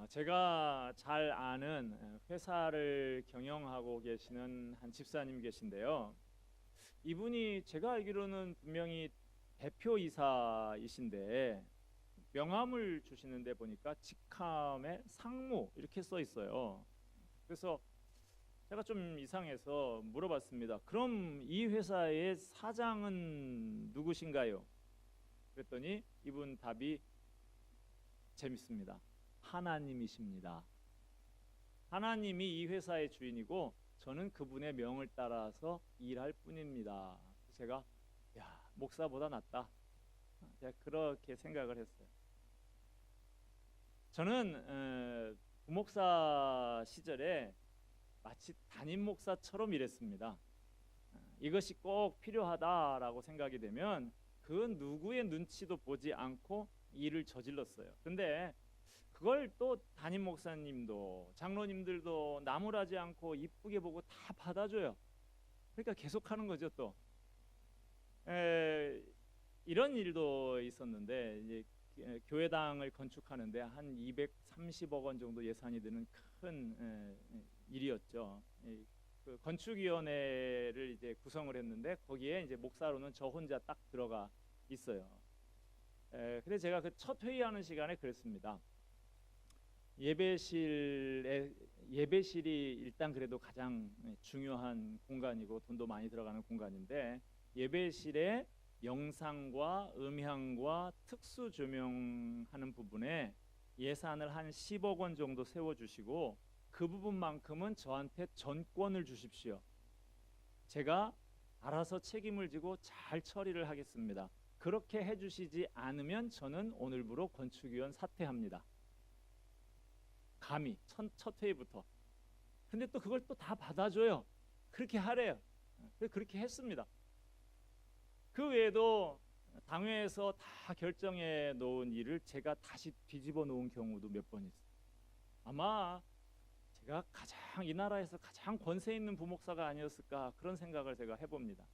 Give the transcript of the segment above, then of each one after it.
제가 잘 아는 회사를 경영하고 계시는 한 집사님 계신데요. 이분이 제가 알기로는 분명히 대표이사이신데 명함을 주시는데 보니까 직함에 상무 이렇게 써 있어요. 그래서 제가 좀 이상해서 물어봤습니다. 그럼 이 회사의 사장은 누구신가요? 그랬더니 이분 답이 재밌습니다. 하나님이십니다. 하나님이 이 회사의 주인이고 저는 그분의 명을 따라서 일할 뿐입니다. 제가 목사보다 낫다. 제가 그렇게 생각을 했어요. 저는 부목사 시절에 마치 담임 목사처럼 일했습니다. 이것이 꼭 필요하다라고 생각이 되면 그 누구의 눈치도 보지 않고 일을 저질렀어요. 근데 그걸 또 담임 목사님도 장로님들도 나무라지 않고 이쁘게 보고 다 받아줘요. 그러니까 계속하는 거죠. 또 이런 일도 있었는데 이제 교회당을 건축하는데 한 230억 원 정도 예산이 드는 큰 일이었죠. 그 건축위원회를 이제 구성을 했는데 거기에 이제 목사로는 저 혼자 딱 들어가 있어요. 근데 제가 그 첫 회의하는 시간에 그랬습니다. 예배실이 일단 그래도 가장 중요한 공간이고 돈도 많이 들어가는 공간인데 예배실에 영상과 음향과 특수 조명하는 부분에 예산을 한 10억 원 정도 세워주시고 그 부분만큼은 저한테 전권을 주십시오. 제가 알아서 책임을 지고 잘 처리를 하겠습니다. 그렇게 해주시지 않으면 저는 오늘부로 건축위원 사퇴합니다. 감히 첫 회의부터. 근데 또 그걸 또 다 받아줘요. 그렇게 하래요. 그렇게 했습니다. 그 외에도 당회에서 다 결정해 놓은 일을 제가 다시 뒤집어 놓은 경우도 몇 번 있어요. 아마 제가 이 나라에서 가장 권세 있는 부목사가 아니었을까 그런 생각을 제가 해봅니다.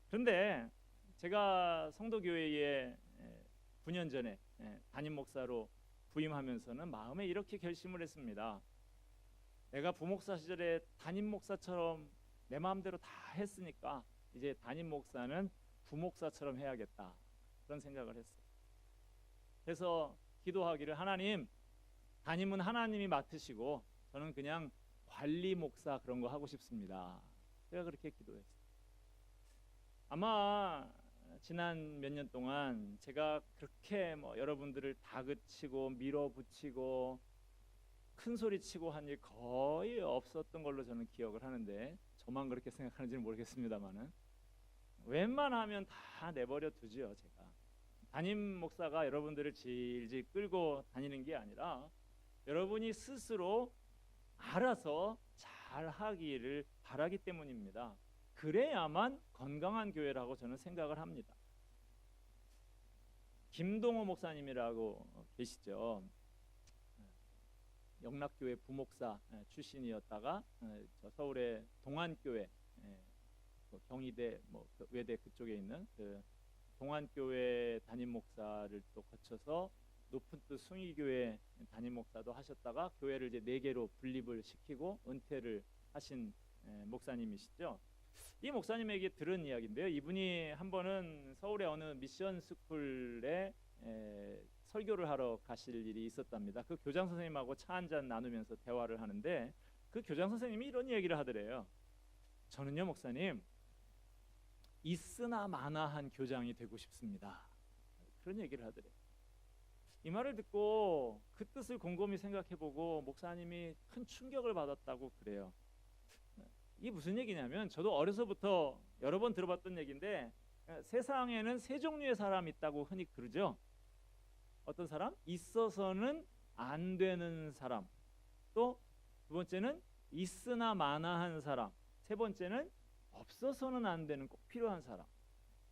그런데 제가 성도교회에 9년 전에 담임 목사로 부임하면서는 마음에 이렇게 결심을 했습니다. 내가 부목사 시절에 담임 목사처럼 내 마음대로 다 했으니까 이제 담임 목사는 부목사처럼 해야겠다 그런 생각을 했어요. 그래서 기도하기를 하나님, 담임은 하나님이 맡으시고 저는 그냥 관리 목사 그런 거 하고 싶습니다. 제가 그렇게 기도했어요. 아마 지난 몇 년 동안 제가 그렇게 여러분들을 다그치고 밀어붙이고 큰 소리 치고 한 일 거의 없었던 걸로 저는 기억을 하는데 저만 그렇게 생각하는지는 모르겠습니다만은 웬만하면 다 내버려 두죠. 제가 담임 목사가 여러분들을 질질 끌고 다니는 게 아니라 여러분이 스스로 알아서 잘 하기를 바라기 때문입니다. 그래야만 건강한 교회라고 저는 생각을 합니다. 김동호 목사님이라고 계시죠. 영락교회 부목사 출신이었다가 저 서울의 동안교회 경희대 외대 그쪽에 있는 그 동안교회 담임 목사를 또 거쳐서 높은 뜻 숭의교회 담임 목사도 하셨다가 교회를 이제 4개로 분립을 시키고 은퇴를 하신 목사님이시죠. 이 목사님에게 들은 이야기인데요. 이분이 한 번은 서울의 어느 미션 스쿨에 설교를 하러 가실 일이 있었답니다. 그 교장 선생님하고 차 한잔 나누면서 대화를 하는데 그 교장 선생님이 이런 얘기를 하더래요. 저는요 목사님 있으나 마나한 교장이 되고 싶습니다. 그런 얘기를 하더래요. 이 말을 듣고 그 뜻을 곰곰이 생각해보고 목사님이 큰 충격을 받았다고 그래요. 이게 무슨 얘기냐면 저도 어려서부터 여러 번 들어봤던 얘기인데 세상에는 세 종류의 사람이 있다고 흔히 그러죠. 어떤 사람? 있어서는 안 되는 사람. 또 두 번째는 있으나 마나한 사람. 세 번째는 없어서는 안 되는 꼭 필요한 사람.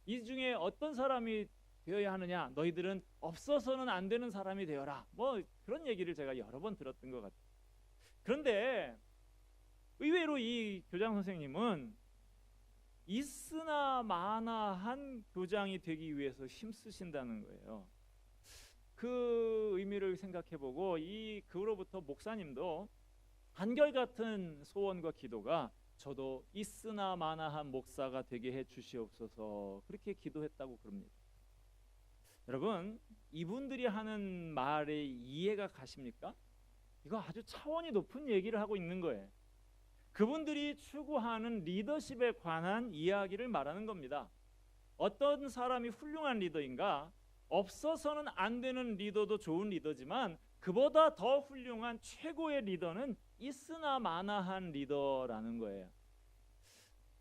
이 중에 어떤 사람이 되어야 하느냐? 너희들은 없어서는 안 되는 사람이 되어라. 그런 얘기를 제가 여러 번 들었던 것 같아요. 그런데 의외로 이 교장 선생님은 있으나 마나한 교장이 되기 위해서 힘쓰신다는 거예요. 그 의미를 생각해보고 그로부터 목사님도 한결같은 소원과 기도가 저도 있으나 마나한 목사가 되게 해 주시옵소서 그렇게 기도했다고 그럽니다. 여러분, 이분들이 하는 말에 이해가 가십니까? 이거 아주 차원이 높은 얘기를 하고 있는 거예요. 그분들이 추구하는 리더십에 관한 이야기를 말하는 겁니다. 어떤 사람이 훌륭한 리더인가? 없어서는 안 되는 리더도 좋은 리더지만 그보다 더 훌륭한 최고의 리더는 있으나 마나한 리더라는 거예요.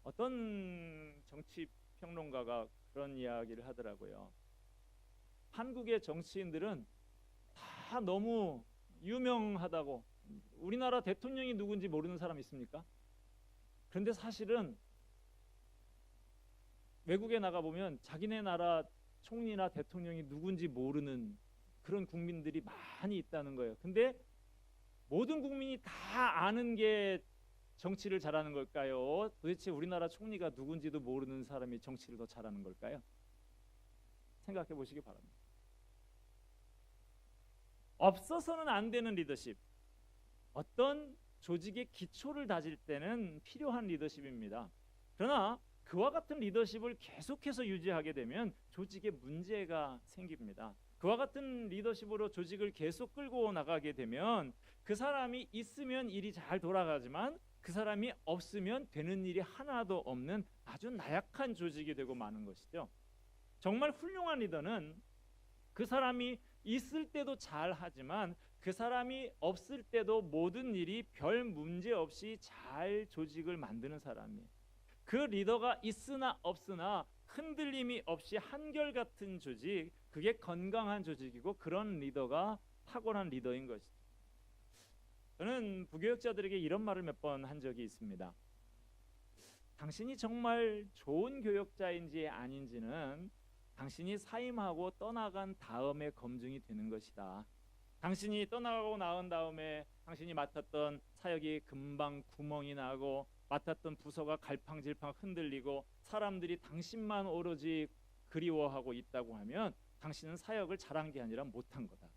어떤 정치 평론가가 그런 이야기를 하더라고요. 한국의 정치인들은 다 너무 유명하다고. 우리나라 대통령이 누군지 모르는 사람 있습니까? 그런데 사실은 외국에 나가보면 자기네 나라 총리나 대통령이 누군지 모르는 그런 국민들이 많이 있다는 거예요. 근데 모든 국민이 다 아는 게 정치를 잘하는 걸까요? 도대체 우리나라 총리가 누군지도 모르는 사람이 정치를 더 잘하는 걸까요? 생각해 보시기 바랍니다. 없어서는 안 되는 리더십, 어떤 조직의 기초를 다질 때는 필요한 리더십입니다. 그러나 그와 같은 리더십을 계속해서 유지하게 되면 조직에 문제가 생깁니다. 그와 같은 리더십으로 조직을 계속 끌고 나가게 되면 그 사람이 있으면 일이 잘 돌아가지만 그 사람이 없으면 되는 일이 하나도 없는 아주 나약한 조직이 되고 마는 것이죠. 정말 훌륭한 리더는 그 사람이 있을 때도 잘 하지만 그 사람이 없을 때도 모든 일이 별 문제 없이 잘 조직을 만드는 사람이에요. 그 리더가 있으나 없으나 흔들림이 없이 한결같은 조직, 그게 건강한 조직이고 그런 리더가 탁월한 리더인 것이죠. 저는 부교역자들에게 이런 말을 몇 번 한 적이 있습니다. 당신이 정말 좋은 교역자인지 아닌지는 당신이 사임하고 떠나간 다음에 검증이 되는 것이다. 당신이 떠나가고 나온 다음에 당신이 맡았던 사역이 금방 구멍이 나고 맡았던 부서가 갈팡질팡 흔들리고 사람들이 당신만 오로지 그리워하고 있다고 하면 당신은 사역을 잘한 게 아니라 못한 거다.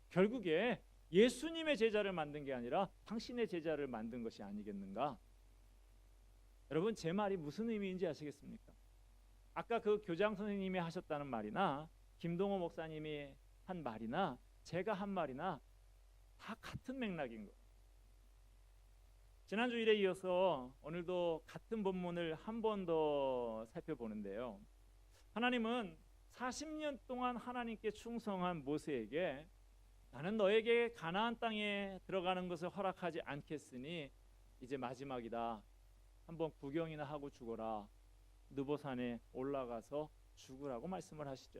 결국에 예수님의 제자를 만든 게 아니라 당신의 제자를 만든 것이 아니겠는가? 여러분, 제 말이 무슨 의미인지 아시겠습니까? 아까 그 교장 선생님이 하셨다는 말이나 김동호 목사님이 한 말이나 제가 한 말이나 다 같은 맥락인 거예요. 지난 주일에 이어서 오늘도 같은 본문을 한 번 더 살펴보는데요. 하나님은 40년 동안 하나님께 충성한 모세에게 나는 너에게 가나안 땅에 들어가는 것을 허락하지 않겠으니 이제 마지막이다. 한번 구경이나 하고 죽어라. 느보산에 올라가서 죽으라고 말씀을 하시죠.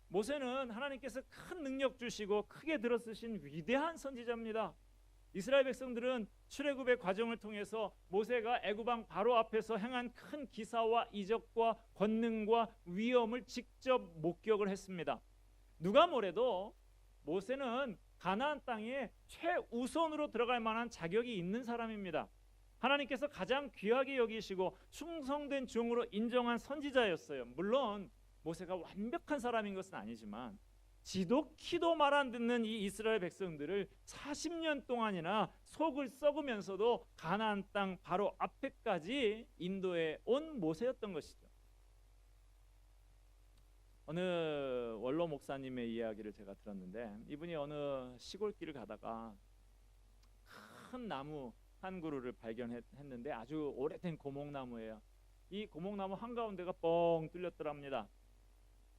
모세는 하나님께서 큰 능력 주시고 크게 들어쓰신 위대한 선지자입니다. 이스라엘 백성들은 출애굽의 과정을 통해서 모세가 애굽왕 바로 앞에서 행한 큰 기사와 이적과 권능과 위엄을 직접 목격을 했습니다. 누가 뭐래도 모세는 가나안 땅에 최우선으로 들어갈 만한 자격이 있는 사람입니다. 하나님께서 가장 귀하게 여기시고 충성된 종으로 인정한 선지자였어요. 물론 모세가 완벽한 사람인 것은 아니지만 지독히도 말 안 듣는 이 이스라엘 백성들을 40년 동안이나 속을 썩으면서도 가나안 땅 바로 앞에까지 인도해 온 모세였던 것이죠. 어느 원로 목사님의 이야기를 제가 들었는데 이분이 어느 시골길을 가다가 큰 나무 한 그루를 발견했는데 아주 오래된 고목나무예요. 이 고목나무 한가운데가 뻥 뚫렸더랍니다.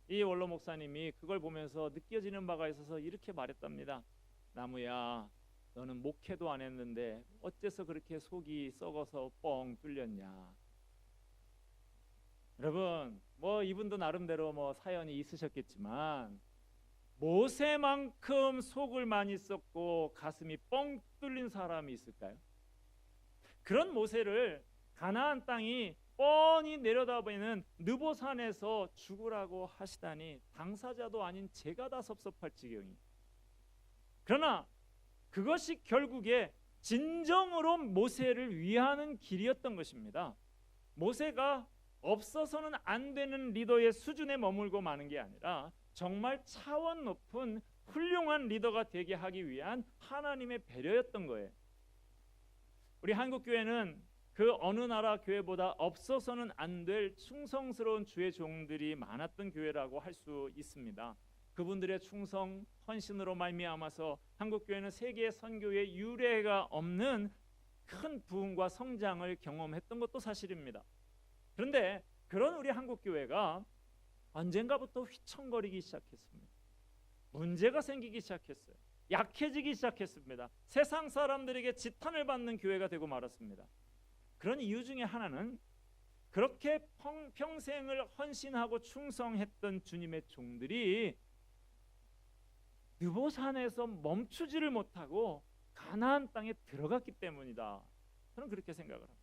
이 원로 목사님이 그걸 보면서 느껴지는 바가 있어서 이렇게 말했답니다. 나무야, 너는 목회도 안 했는데 어째서 그렇게 속이 썩어서 뻥 뚫렸냐. 여러분, 이분도 나름대로 사연이 있으셨겠지만 모세만큼 속을 많이 썩고 가슴이 뻥 뚫린 사람이 있을까요? 그런 모세를 가나안 땅이 뻔히 내려다보이는 느보산에서 죽으라고 하시다니 당사자도 아닌 제가 다 섭섭할 지경이. 그러나 그것이 결국에 진정으로 모세를 위하는 길이었던 것입니다. 모세가 없어서는 안 되는 리더의 수준에 머물고 마는 게 아니라 정말 차원 높은 훌륭한 리더가 되게 하기 위한 하나님의 배려였던 거예요. 우리 한국교회는 그 어느 나라 교회보다 없어서는 안 될 충성스러운 주의 종들이 많았던 교회라고 할 수 있습니다. 그분들의 충성, 헌신으로 말미암아서 한국교회는 세계 선교의 유례가 없는 큰 부흥과 성장을 경험했던 것도 사실입니다. 그런데 그런 우리 한국교회가 언젠가부터 휘청거리기 시작했습니다. 문제가 생기기 시작했어요. 약해지기 시작했습니다. 세상 사람들에게 지탄을 받는 교회가 되고 말았습니다. 그런 이유 중에 하나는 그렇게 평생을 헌신하고 충성했던 주님의 종들이 느보산에서 멈추지를 못하고 가나안 땅에 들어갔기 때문이다. 저는 그렇게 생각을 합니다.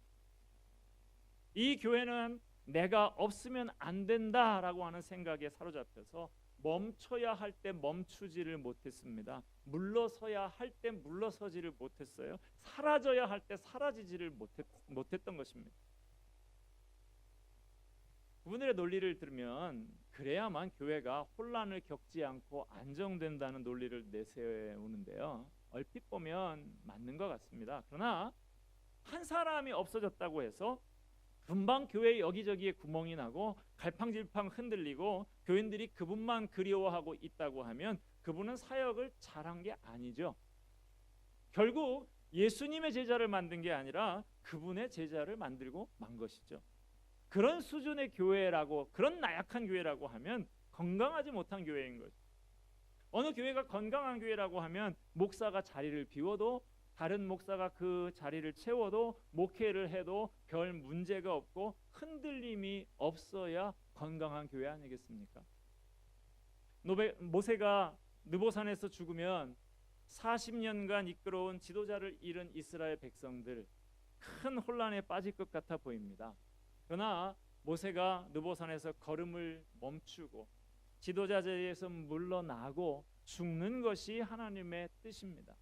이 교회는 내가 없으면 안 된다라고 하는 생각에 사로잡혀서 멈춰야 할 때 멈추지를 못했습니다. 물러서야 할 때 물러서지를 못했어요. 사라져야 할 때 사라지지를 못했던 것입니다. 그분들의 논리를 들으면 그래야만 교회가 혼란을 겪지 않고 안정된다는 논리를 내세우는데요. 얼핏 보면 맞는 것 같습니다. 그러나 한 사람이 없어졌다고 해서 금방 교회 여기저기에 구멍이 나고 갈팡질팡 흔들리고 교인들이 그분만 그리워하고 있다고 하면 그분은 사역을 잘한 게 아니죠. 결국 예수님의 제자를 만든 게 아니라 그분의 제자를 만들고 만 것이죠. 그런 수준의 교회라고, 그런 나약한 교회라고 하면 건강하지 못한 교회인 거죠. 어느 교회가 건강한 교회라고 하면 목사가 자리를 비워도 다른 목사가 그 자리를 채워도 목회를 해도 별 문제가 없고 흔들림이 없어야 건강한 교회 아니겠습니까? 모세가 느보산에서 죽으면 40년간 이끌어온 지도자를 잃은 이스라엘 백성들 큰 혼란에 빠질 것 같아 보입니다. 그러나 모세가 느보산에서 걸음을 멈추고 지도자 자리에서 물러나고 죽는 것이 하나님의 뜻입니다.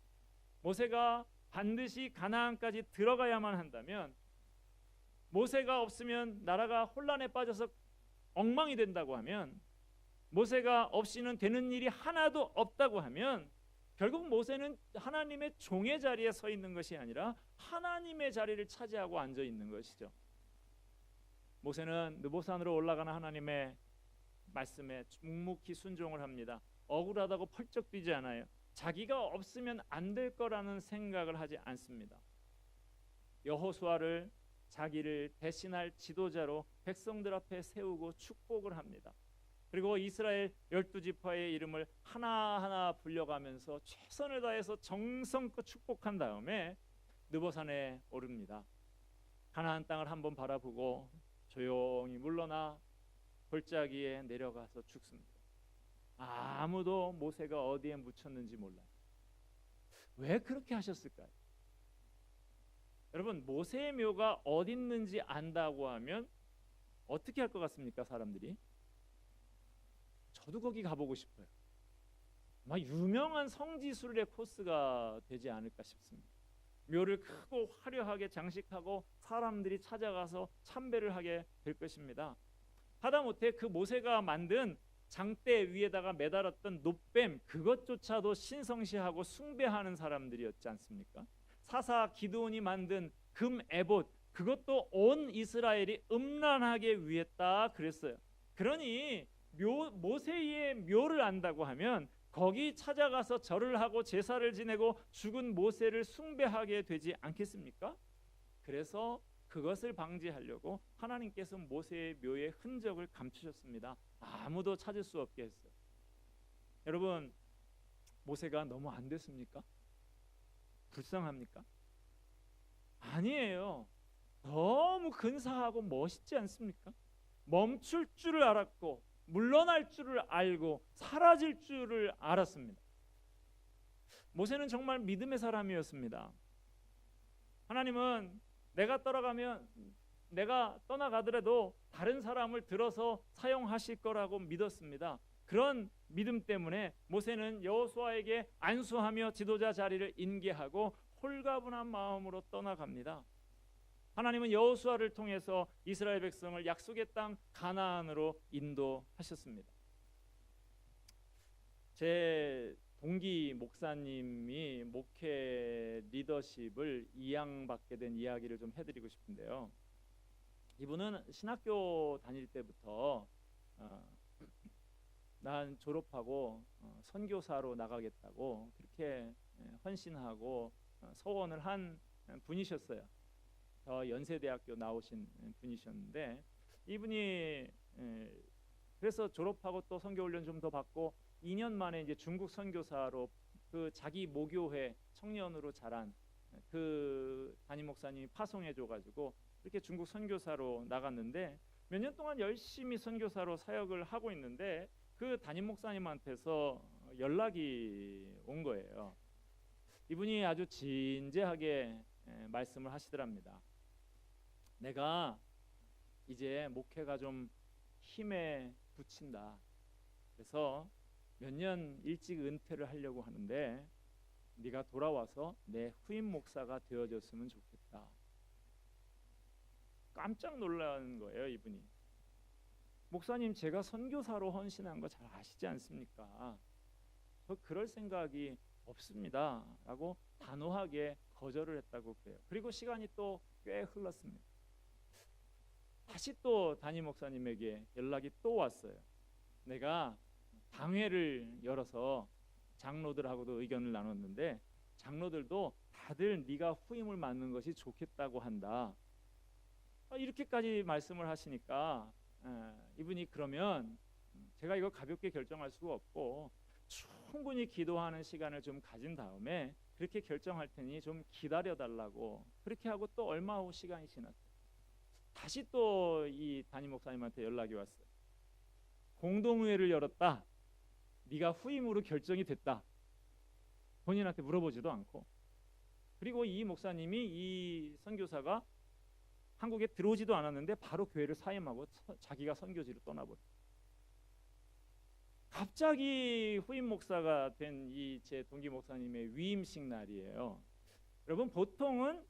모세가 반드시 가나안까지 들어가야만 한다면, 모세가 없으면 나라가 혼란에 빠져서 엉망이 된다고 하면, 모세가 없이는 되는 일이 하나도 없다고 하면 결국 모세는 하나님의 종의 자리에 서 있는 것이 아니라 하나님의 자리를 차지하고 앉아 있는 것이죠. 모세는 느보산으로 올라가는 하나님의 말씀에 묵묵히 순종을 합니다. 억울하다고 펄쩍 뛰지 않아요. 자기가 없으면 안 될 거라는 생각을 하지 않습니다. 여호수아를 자기를 대신할 지도자로 백성들 앞에 세우고 축복을 합니다. 그리고 이스라엘 12지파의 이름을 하나하나 불려가면서 최선을 다해서 정성껏 축복한 다음에 느보산에 오릅니다. 가나안 땅을 한번 바라보고 조용히 물러나 골짜기에 내려가서 죽습니다. 아무도 모세가 어디에 묻혔는지 몰라요. 왜 그렇게 하셨을까요? 여러분, 모세의 묘가 어디 있는지 안다고 하면 어떻게 할 것 같습니까? 사람들이? 저도 거기 가보고 싶어요. 막 유명한 성지순례 코스가 되지 않을까 싶습니다. 묘를 크고 화려하게 장식하고 사람들이 찾아가서 참배를 하게 될 것입니다. 하다못해 그 모세가 만든 장대 위에다가 매달았던 놋뱀, 그것조차도 신성시하고 숭배하는 사람들이었지 않습니까? 사사 기드온이 만든 금 에봇, 그것도 온 이스라엘이 음란하게 위했다 그랬어요. 그러니 모세의 묘를 안다고 하면 거기 찾아가서 절을 하고 제사를 지내고 죽은 모세를 숭배하게 되지 않겠습니까? 그래서 그것을 방지하려고 하나님께서 모세의 묘의 흔적을 감추셨습니다. 아무도 찾을 수 없게 했어요. 여러분, 모세가 너무 안 됐습니까? 불쌍합니까? 아니에요. 너무 근사하고 멋있지 않습니까? 멈출 줄을 알았고 물러날 줄을 알고 사라질 줄을 알았습니다. 모세는 정말 믿음의 사람이었습니다. 하나님은 내가 떠나가더라도 다른 사람을 들어서 사용하실 거라고 믿었습니다. 그런 믿음 때문에 모세는 여호수아에게 안수하며 지도자 자리를 인계하고 홀가분한 마음으로 떠나갑니다. 하나님은 여호수아를 통해서 이스라엘 백성을 약속의 땅 가나안으로 인도하셨습니다. 제 동기 목사님이 목회 리더십을 이양받게 된 이야기를 좀 해드리고 싶은데요. 이분은 신학교 다닐 때부터 난 졸업하고 선교사로 나가겠다고 그렇게 헌신하고 소원을 한 분이셨어요. 저 연세대학교 나오신 분이셨는데 이분이 그래서 졸업하고 또 선교 훈련 좀 더 받고 2년 만에 이제 중국 선교사로 그 자기 모교회 청년으로 자란 그 담임 목사님이 파송해 줘 가지고 이렇게 중국 선교사로 나갔는데 몇 년 동안 열심히 선교사로 사역을 하고 있는데 그 담임 목사님한테서 연락이 온 거예요. 이분이 아주 진지하게 말씀을 하시더랍니다. 내가 이제 목회가 좀 힘에 부친다. 그래서 몇 년 일찍 은퇴를 하려고 하는데 네가 돌아와서 내 후임 목사가 되어줬으면 좋겠다. 깜짝 놀란 거예요, 이분이. 목사님, 제가 선교사로 헌신한 거 잘 아시지 않습니까? 저 그럴 생각이 없습니다. 라고 단호하게 거절을 했다고 그래요. 그리고 시간이 또 꽤 흘렀습니다. 다시 또 담임 목사님에게 연락이 또 왔어요. 내가 당회를 열어서 장로들하고도 의견을 나눴는데 장로들도 다들 네가 후임을 맡는 것이 좋겠다고 한다. 이렇게까지 말씀을 하시니까 이분이 그러면 제가 이거 가볍게 결정할 수가 없고 충분히 기도하는 시간을 좀 가진 다음에 그렇게 결정할 테니 좀 기다려달라고 그렇게 하고 또 얼마 후 시간이 지났어요. 다시 또 이 담임 목사님한테 연락이 왔어요. 공동회를 열었다. 네가 후임으로 결정이 됐다. 본인한테 물어보지도 않고. 그리고 이 목사님이 이 선교사가 한국에 들어오지도 않았는데 바로 교회를 사임하고 자기가 선교지로 떠나버렸어요. 갑자기 후임 목사가 된 이 제 동기 목사님의 위임식 날이에요. 여러분 보통은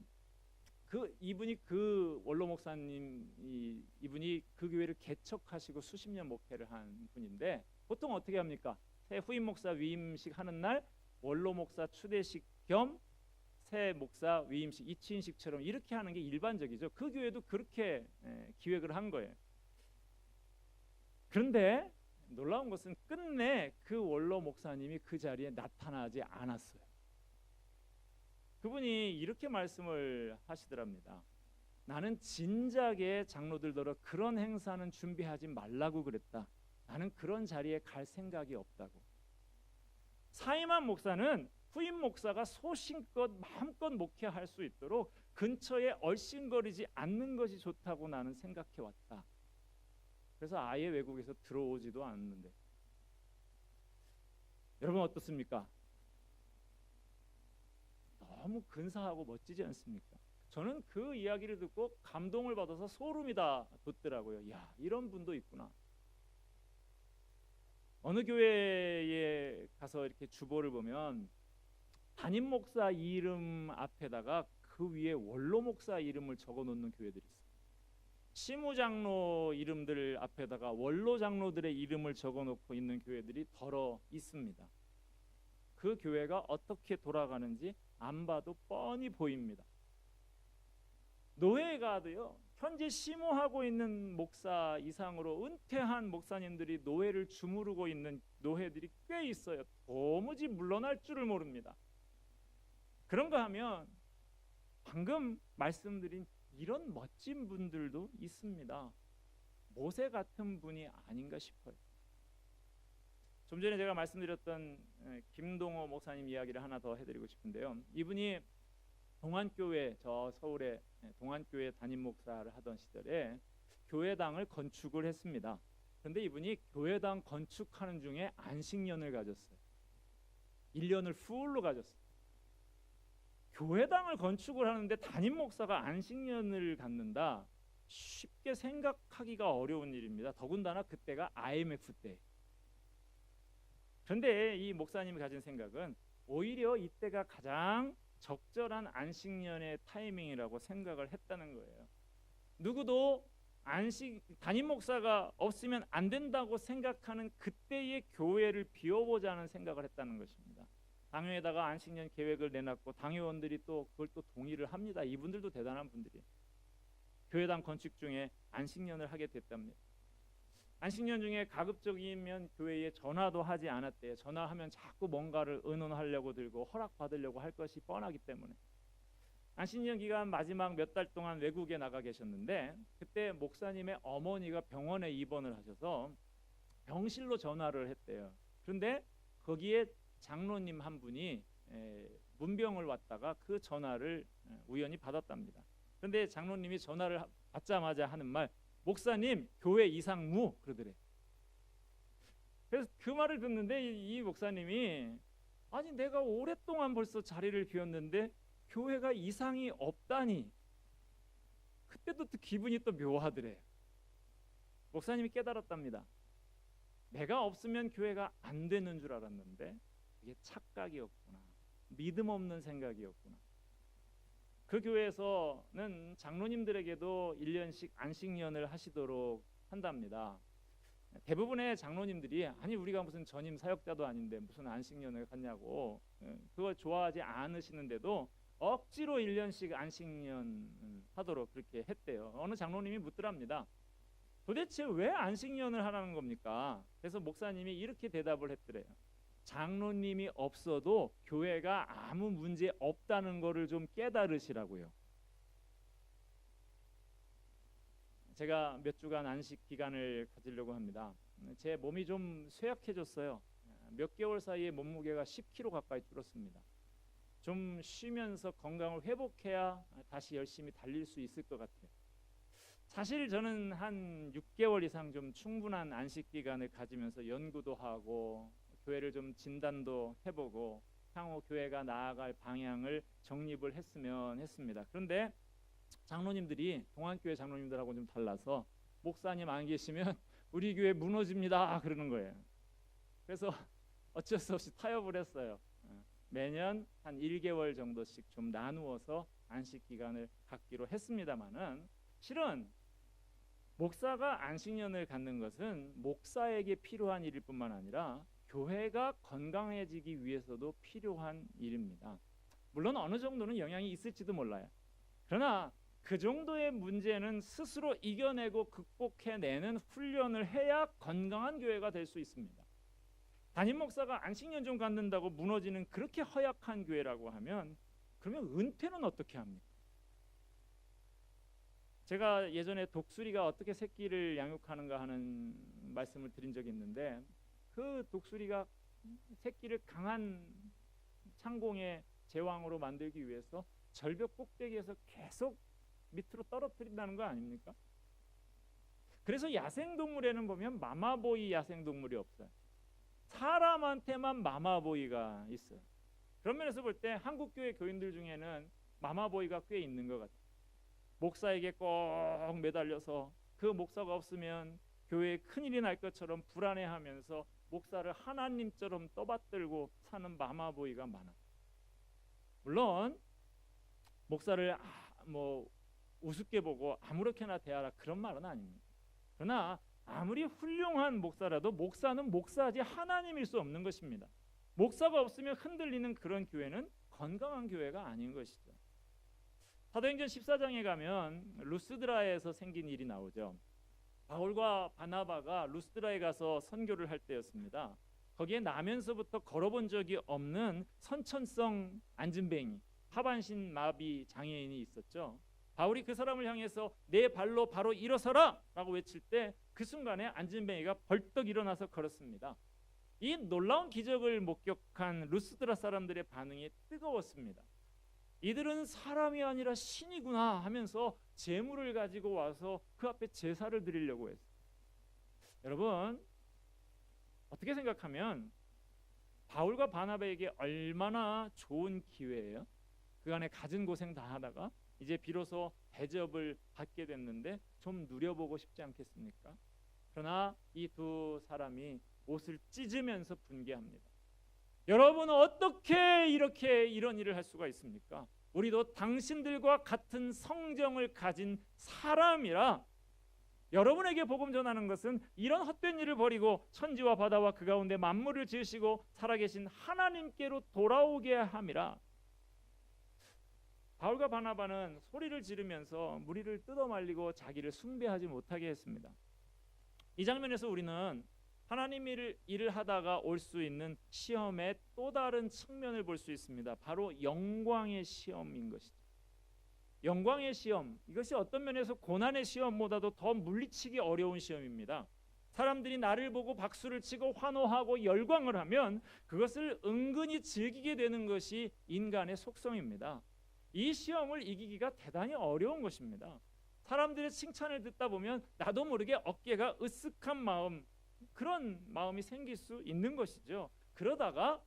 이분이 그 원로 목사님 이분이 그 교회를 개척하시고 수십 년 목회를 한 분인데 보통 어떻게 합니까? 새 후임 목사 위임식 하는 날 원로 목사 추대식 겸 새 목사 위임식 이치인식처럼 이렇게 하는 게 일반적이죠. 그 교회도 그렇게 기획을 한 거예요. 그런데 놀라운 것은 끝내 그 원로 목사님이 그 자리에 나타나지 않았어요. 그분이 이렇게 말씀을 하시더랍니다. 나는 진작에 장로들더러 그런 행사는 준비하지 말라고 그랬다. 나는 그런 자리에 갈 생각이 없다고. 사임한 목사는 후임 목사가 소신껏 마음껏 목회할 수 있도록 근처에 얼씬거리지 않는 것이 좋다고 나는 생각해 왔다. 그래서 아예 외국에서 들어오지도 않는데. 여러분 어떻습니까? 너무 근사하고 멋지지 않습니까? 저는 그 이야기를 듣고 감동을 받아서 소름이 다 돋더라고요. 야, 이런 분도 있구나. 어느 교회에 가서 이렇게 주보를 보면 담임 목사 이름 앞에다가 그 위에 원로 목사 이름을 적어 놓는 교회들이 있어요. 시무 장로 이름들 앞에다가 원로 장로들의 이름을 적어 놓고 있는 교회들이 더러 있습니다. 그 교회가 어떻게 돌아가는지 안 봐도 뻔히 보입니다. 노예가도요. 현재 심호하고 있는 목사 이상으로 은퇴한 목사님들이 노예를 주무르고 있는 노예들이 꽤 있어요. 도무지 물러날 줄을 모릅니다. 그런가 하면 방금 말씀드린 이런 멋진 분들도 있습니다. 모세 같은 분이 아닌가 싶어요. 좀 전에 제가 말씀드렸던 김동호 목사님 이야기를 하나 더 해드리고 싶은데요. 이분이 동안교회, 저 서울의 동안교회 담임 목사를 하던 시절에 교회당을 건축을 했습니다. 그런데 이분이 교회당 건축하는 중에 안식년을 가졌어요. 1년을 풀로 가졌어요. 교회당을 건축을 하는데 담임 목사가 안식년을 갖는다. 쉽게 생각하기가 어려운 일입니다. 더군다나 그때가 IMF 때. 그런데 이 목사님이 가진 생각은 오히려 이때가 가장 적절한 안식년의 타이밍이라고 생각을 했다는 거예요. 누구도 담임 목사가 없으면 안 된다고 생각하는 그때의 교회를 비워보자는 생각을 했다는 것입니다. 당회에다가 안식년 계획을 내놨고 당회원들이 또 그걸 또 동의를 합니다. 이분들도 대단한 분들이에요. 교회당 건축 중에 안식년을 하게 됐답니다. 안식년 중에 가급적이면 교회에 전화도 하지 않았대요. 전화하면 자꾸 뭔가를 의논하려고 들고 허락받으려고 할 것이 뻔하기 때문에. 안식년 기간 마지막 몇 달 동안 외국에 나가 계셨는데 그때 목사님의 어머니가 병원에 입원을 하셔서 병실로 전화를 했대요. 그런데 거기에 장로님 한 분이 문병을 왔다가 그 전화를 우연히 받았답니다. 그런데 장로님이 전화를 받자마자 하는 말, 목사님 교회 이상무 그러더래. 그래서 그 말을 듣는데 이 목사님이 아니 내가 오랫동안 벌써 자리를 비웠는데 교회가 이상이 없다니. 그때도 또 기분이 또 묘하더래요. 목사님이 깨달았답니다. 내가 없으면 교회가 안 되는 줄 알았는데 이게 착각이었구나. 믿음 없는 생각이었구나. 그 교회에서는 장로님들에게도 1년씩 안식년을 하시도록 한답니다. 대부분의 장로님들이 아니 우리가 무슨 전임 사역자도 아닌데 무슨 안식년을 갖냐고 그걸 좋아하지 않으시는데도 억지로 1년씩 안식년 하도록 그렇게 했대요. 어느 장로님이 묻더랍니다. 도대체 왜 안식년을 하라는 겁니까? 그래서 목사님이 이렇게 대답을 했더래요. 장로님이 없어도 교회가 아무 문제 없다는 것을 좀 깨달으시라고요. 제가 몇 주간 안식 기간을 가지려고 합니다. 제 몸이 좀 쇠약해졌어요. 몇 개월 사이에 몸무게가 10kg 가까이 줄었습니다. 좀 쉬면서 건강을 회복해야 다시 열심히 달릴 수 있을 것 같아요. 사실 저는 한 6개월 이상 좀 충분한 안식 기간을 가지면서 연구도 하고 교회를 좀 진단도 해보고 향후 교회가 나아갈 방향을 정립을 했으면 했습니다. 그런데 장로님들이 동안교회 장로님들하고 좀 달라서 목사님 안 계시면 우리 교회 무너집니다 그러는 거예요. 그래서 어쩔 수 없이 타협을 했어요. 매년 한 1개월 정도씩 좀 나누어서 안식 기간을 갖기로 했습니다만은 실은 목사가 안식년을 갖는 것은 목사에게 필요한 일일 뿐만 아니라 교회가 건강해지기 위해서도 필요한 일입니다. 물론 어느 정도는 영향이 있을지도 몰라요. 그러나 그 정도의 문제는 스스로 이겨내고 극복해내는 훈련을 해야 건강한 교회가 될 수 있습니다. 담임 목사가 안식년 좀 갖는다고 무너지는 그렇게 허약한 교회라고 하면 그러면 은퇴는 어떻게 합니까? 제가 예전에 독수리가 어떻게 새끼를 양육하는가 하는 말씀을 드린 적이 있는데 그 독수리가 새끼를 강한 창공의 제왕으로 만들기 위해서 절벽 꼭대기에서 계속 밑으로 떨어뜨린다는 거 아닙니까? 그래서 야생동물에는 보면 마마보이 야생동물이 없어요. 사람한테만 마마보이가 있어요. 그런 면에서 볼 때 한국교회 교인들 중에는 마마보이가 꽤 있는 것 같아요. 목사에게 꼭 매달려서 그 목사가 없으면 교회에 큰일이 날 것처럼 불안해하면서 목사를 하나님처럼 떠받들고 사는 마마보이가 많아요. 물론 목사를 우습게 보고 아무렇게나 대하라 그런 말은 아닙니다. 그러나 아무리 훌륭한 목사라도 목사는 목사지 하나님일 수 없는 것입니다. 목사가 없으면 흔들리는 그런 교회는 건강한 교회가 아닌 것이죠. 사도행전 14장에 가면 루스드라에서 생긴 일이 나오죠. 바울과 바나바가 루스드라에 가서 선교를 할 때였습니다. 거기에 나면서부터 걸어본 적이 없는 선천성 앉은뱅이, 하반신 마비 장애인이 있었죠. 바울이 그 사람을 향해서 내 발로 바로 일어서라 라고 외칠 때 그 순간에 앉은뱅이가 벌떡 일어나서 걸었습니다. 이 놀라운 기적을 목격한 루스드라 사람들의 반응이 뜨거웠습니다. 이들은 사람이 아니라 신이구나 하면서 제물을 가지고 와서 그 앞에 제사를 드리려고 했어요. 여러분 어떻게 생각하면 바울과 바나바에게 얼마나 좋은 기회예요. 그간에 갖은 고생 다 하다가 이제 비로소 대접을 받게 됐는데 좀 누려보고 싶지 않겠습니까? 그러나 이 두 사람이 옷을 찢으면서 분개합니다. 여러분 어떻게 이렇게 이런 일을 할 수가 있습니까? 우리도 당신들과 같은 성정을 가진 사람이라 여러분에게 복음 전하는 것은 이런 헛된 일을 버리고 천지와 바다와 그 가운데 만물을 지으시고 살아계신 하나님께로 돌아오게 함이라. 바울과 바나바는 소리를 지르면서 무리를 뜯어말리고 자기를 숭배하지 못하게 했습니다. 이 장면에서 우리는 하나님 일을 하다가 올 수 있는 시험의 또 다른 측면을 볼 수 있습니다. 바로 영광의 시험인 것이죠. 영광의 시험, 이것이 어떤 면에서 고난의 시험보다도 더 물리치기 어려운 시험입니다. 사람들이 나를 보고 박수를 치고 환호하고 열광을 하면 그것을 은근히 즐기게 되는 것이 인간의 속성입니다. 이 시험을 이기기가 대단히 어려운 것입니다. 사람들의 칭찬을 듣다 보면 나도 모르게 어깨가 으쓱한 마음, 그런 마음이 생길 수 있는 것이죠. 그러다가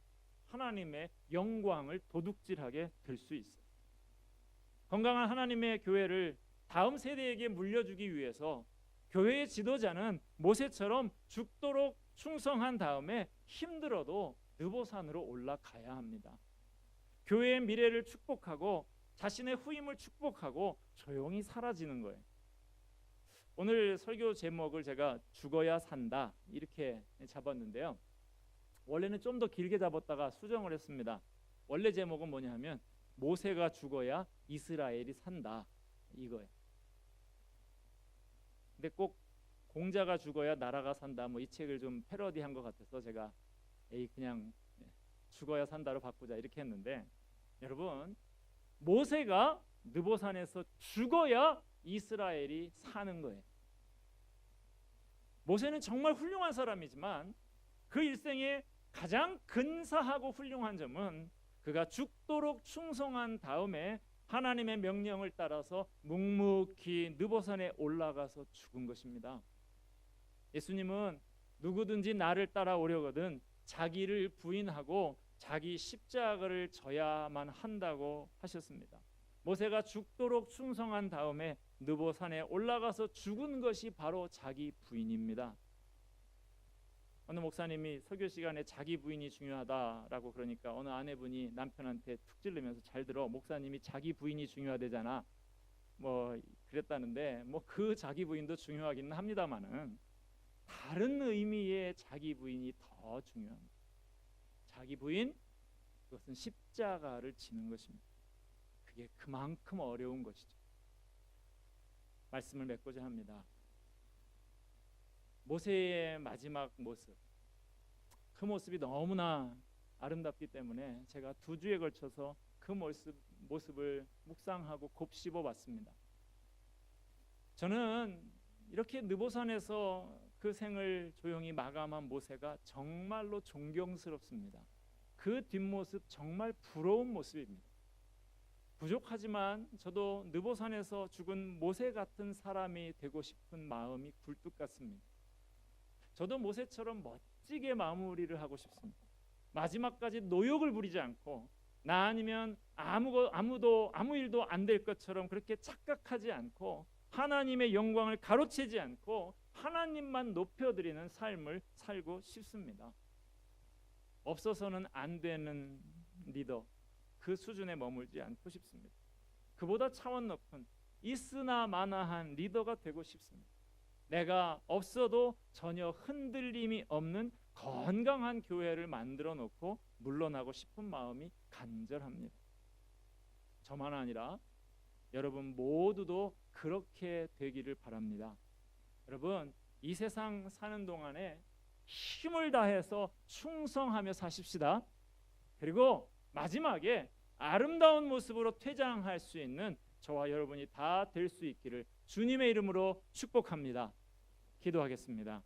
하나님의 영광을 도둑질하게 될 수 있어요. 건강한 하나님의 교회를 다음 세대에게 물려주기 위해서 교회의 지도자는 모세처럼 죽도록 충성한 다음에 힘들어도 느보산으로 올라가야 합니다. 교회의 미래를 축복하고 자신의 후임을 축복하고 조용히 사라지는 거예요. 오늘 설교 제목을 제가 죽어야 산다 이렇게 잡았는데요. 원래는 좀 더 길게 잡았다가 수정을 했습니다. 원래 제목은 뭐냐 하면 모세가 죽어야 이스라엘이 산다 이거예요. 근데 꼭 공자가 죽어야 나라가 산다 뭐 이 책을 좀 패러디한 것 같아서 제가 그냥 죽어야 산다로 바꾸자 이렇게 했는데, 여러분 모세가 느보산에서 죽어야 이스라엘이 사는 거예요. 모세는 정말 훌륭한 사람이지만 그 일생에 가장 근사하고 훌륭한 점은 그가 죽도록 충성한 다음에 하나님의 명령을 따라서 묵묵히 느보산에 올라가서 죽은 것입니다. 예수님은 누구든지 나를 따라오려거든 자기를 부인하고 자기 십자가를 져야만 한다고 하셨습니다. 모세가 죽도록 충성한 다음에 느보산에 올라가서 죽은 것이 바로 자기 부인입니다. 어느 목사님이 설교 시간에 자기 부인이 중요하다라고 그러니까 어느 아내분이 남편한테 툭 찔르면서 잘 들어, 목사님이 자기 부인이 중요하대잖아 뭐 그랬다는데, 뭐 그 자기 부인도 중요하기는 합니다만은 다른 의미의 자기 부인이 더 중요합니다. 자기 부인, 그것은 십자가를 지는 것입니다. 그게 그만큼 어려운 것이죠. 말씀을 맺고자 합니다. 모세의 마지막 모습, 그 모습이 너무나 아름답기 때문에 제가 2주에 걸쳐서 그 모습을 묵상하고 곱씹어 봤습니다. 저는 이렇게 느보산에서 그 생을 조용히 마감한 모세가 정말로 존경스럽습니다. 그 뒷모습 정말 부러운 모습입니다. 부족하지만 저도 느보산에서 죽은 모세 같은 사람이 되고 싶은 마음이 굴뚝 같습니다. 저도 모세처럼 멋지게 마무리를 하고 싶습니다. 마지막까지 노욕을 부리지 않고 나 아니면 아무 일도 안 될 것처럼 그렇게 착각하지 않고 하나님의 영광을 가로채지 않고 하나님만 높여드리는 삶을 살고 싶습니다. 없어서는 안 되는 리더, 그 수준에 머물지 않고 싶습니다. 그보다 차원 높은 있으나 마나한 리더가 되고 싶습니다. 내가 없어도 전혀 흔들림이 없는 건강한 교회를 만들어 놓고 물러나고 싶은 마음이 간절합니다. 저만 아니라 여러분 모두도 그렇게 되기를 바랍니다. 여러분 이 세상 사는 동안에 힘을 다해서 충성하며 사십시다. 그리고 마지막에 아름다운 모습으로 퇴장할 수 있는 저와 여러분이 다 될 수 있기를 주님의 이름으로 축복합니다. 기도하겠습니다.